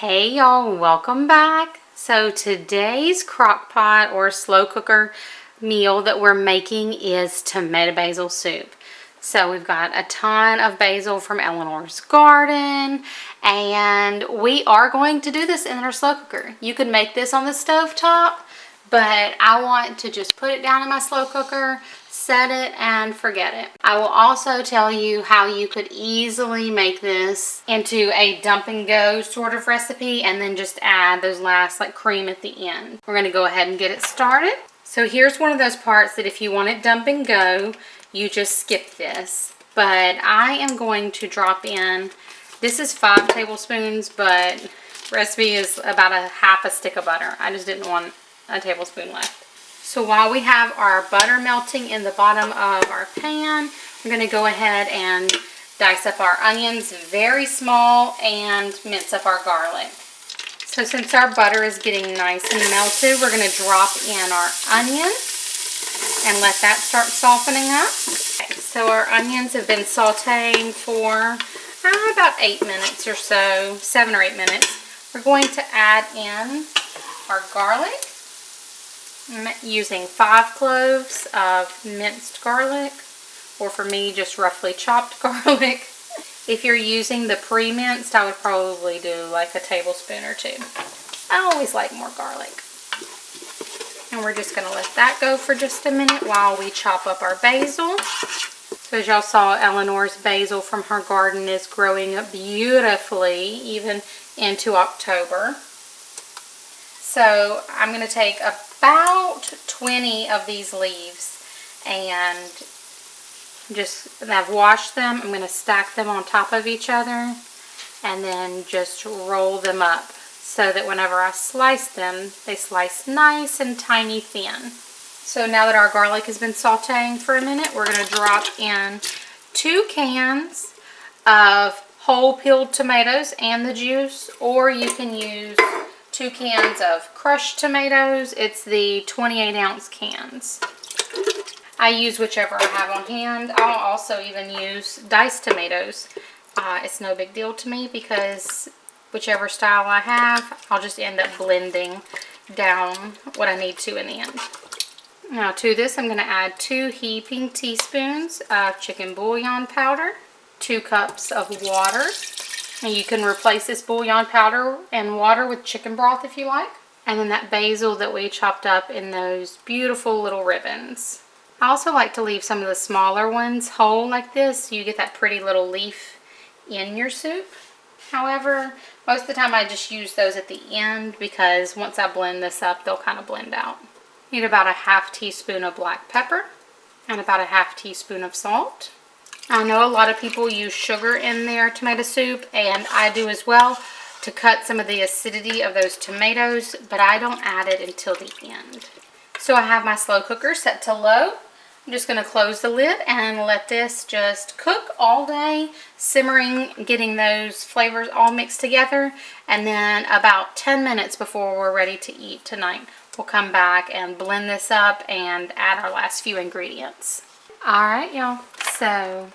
Hey y'all, welcome back. So today's crock pot or slow cooker meal that we're making is tomato basil soup. So we've got a ton of basil from Eleanor's garden, and we are going to do this in our slow cooker. You could make this on the stove top, but I want to just put it down in my slow cooker, set it, and forget it. I will also tell you how you could easily make this into a dump and go sort of recipe and then just add those last like cream at the end. We're going to go ahead and get it started. So here's one of those parts that if you want it dump and go, you just skip this. But I am going to drop in, this is 5 tablespoons, but recipe is about a half a stick of butter. I just didn't want a tablespoon left. So while we have our butter melting in the bottom of our pan, I'm going to go ahead and dice up our onions very small and mince up our garlic. So since our butter is getting nice and melted, we're going to drop in our onion and let that start softening up. Okay, so our onions have been sauteing for about 8 minutes or so, 7 or 8 minutes. We're going to add in our garlic. I'm using 5 cloves of minced garlic, or for me, just roughly chopped garlic. If you're using the pre-minced, I would probably do like a tablespoon or 2. I always like more garlic. And we're just going to let that go for just a minute while we chop up our basil. So as y'all saw, Eleanor's basil from her garden is growing up beautifully, even into October. So I'm going to take about 20 of these leaves and I've washed them. I'm going to stack them on top of each other and then just roll them up so that whenever I slice them, they slice nice and tiny thin. So now that our garlic has been sauteing for a minute, we're going to drop in 2 cans of whole peeled tomatoes and the juice, or you can use 2 cans of crushed tomatoes. It's the 28-ounce cans. I use whichever I have on hand. I'll also even use diced tomatoes. It's no big deal to me because whichever style I have, I'll just end up blending down what I need to in the end. Now to this, I'm going to add 2 heaping teaspoons of chicken bouillon powder, 2 cups of water. And you can replace this bouillon powder and water with chicken broth if you like. And then that basil that we chopped up in those beautiful little ribbons. I also like to leave some of the smaller ones whole like this, so you get that pretty little leaf in your soup. However, most of the time I just use those at the end because once I blend this up, they'll kind of blend out. Need about a half teaspoon of black pepper and about a half teaspoon of salt. I know a lot of people use sugar in their tomato soup, and I do as well to cut some of the acidity of those tomatoes, but I don't add it until the end. So I have my slow cooker set to low. I'm just going to close the lid and let this just cook all day, simmering, getting those flavors all mixed together, and then about 10 minutes before we're ready to eat tonight, we'll come back and blend this up and add our last few ingredients. Alright y'all, so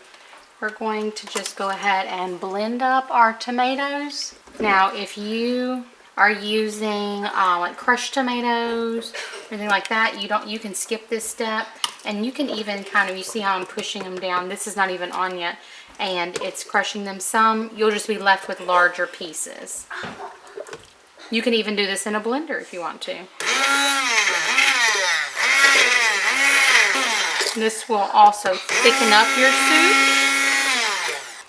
we're going to just go ahead and blend up our tomatoes. Now if you are using like crushed tomatoes or anything like that, you can skip this step, and you can even kind of, you see how I'm pushing them down, this is not even on yet, and it's crushing them some. You'll just be left with larger pieces. You can even do this in a blender if you want to. This will also thicken up your soup.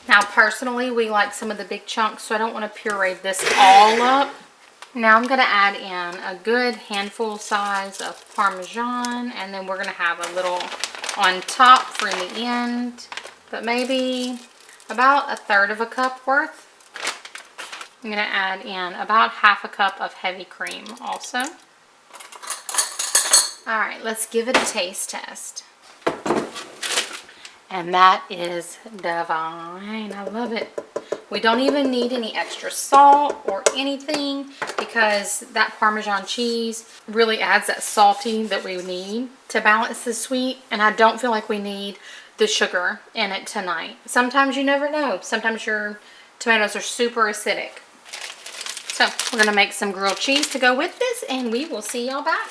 Now personally, we like some of the big chunks, so I don't want to puree this all up. Now I'm going to add in a good handful size of Parmesan, and then we're going to have a little on top for in the end, but maybe about 1/3 cup worth. I'm going to add in about 1/2 cup of heavy cream also. Alright, let's give it a taste test. And that is divine. I love it. We don't even need any extra salt or anything because that Parmesan cheese really adds that salty that we need to balance the sweet. And I don't feel like we need the sugar in it tonight. Sometimes you never know. Sometimes your tomatoes are super acidic. So we're gonna make some grilled cheese to go with this, and we will see y'all back.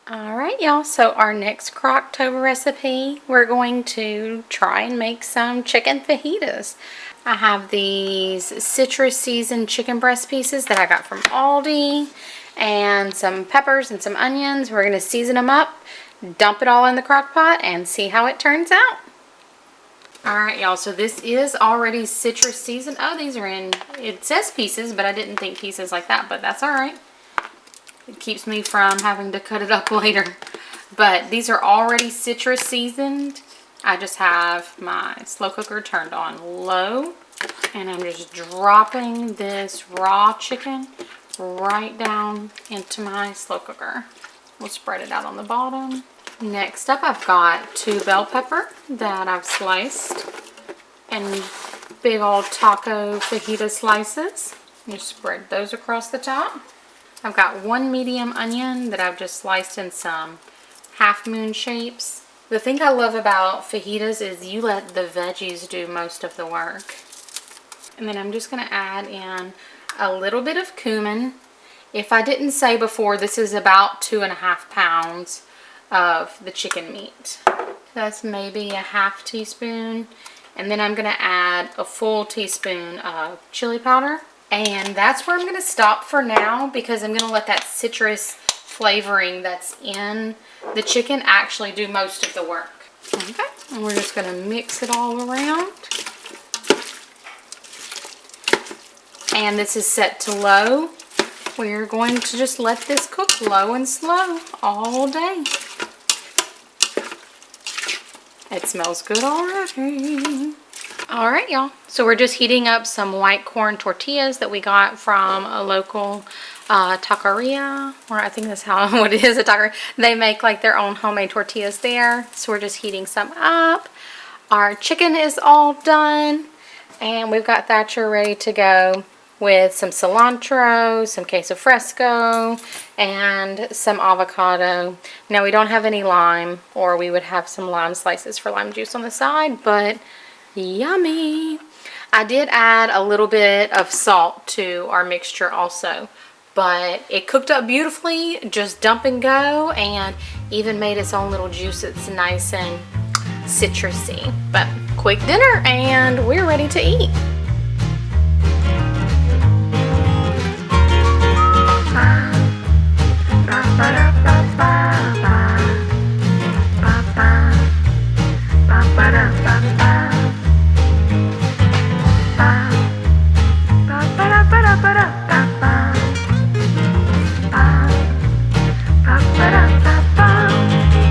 All right, y'all, so our next Crocktober recipe, we're going to try and make some chicken fajitas. I have these citrus seasoned chicken breast pieces that I got from ALDI, and some peppers and some onions. We're gonna season them up, dump it all in the crock pot, and see how it turns out. All right, y'all, so this is already citrus seasoned. Oh, these are in, it says pieces, but I didn't think pieces like that, but that's all right. It keeps me from having to cut it up later. But these are already citrus seasoned. I just have my slow cooker turned on low. And I'm just dropping this raw chicken right down into my slow cooker. We'll spread it out on the bottom. Next up, I've got 2 bell pepper that I've sliced. And big old taco fajita slices. Just spread those across the top. I've got 1 medium onion that I've just sliced in some half moon shapes. The thing I love about fajitas is you let the veggies do most of the work. And then I'm just going to add in a little bit of cumin. If I didn't say before, this is about 2.5 pounds of the chicken meat. That's maybe a half teaspoon. And then I'm going to add a full teaspoon of chili powder. And that's where I'm going to stop for now, because I'm going to let that citrus flavoring that's in the chicken actually do most of the work. Okay, and we're just going to mix it all around. And this is set to low. We're going to just let this cook low and slow all day. It smells good already. All right, y'all. So we're just heating up some white corn tortillas that we got from a local taqueria, or I think that's how what it is, a taqueria. They make like their own homemade tortillas there. So we're just heating some up. Our chicken is all done, and we've got Thatcher ready to go with some cilantro, some queso fresco, and some avocado. Now we don't have any lime, or we would have some lime slices for lime juice on the side, but yummy. I did add a little bit of salt to our mixture also, but it cooked up beautifully, just dump and go, and even made its own little juice. It's nice and citrusy. But quick dinner, and we're ready to eat.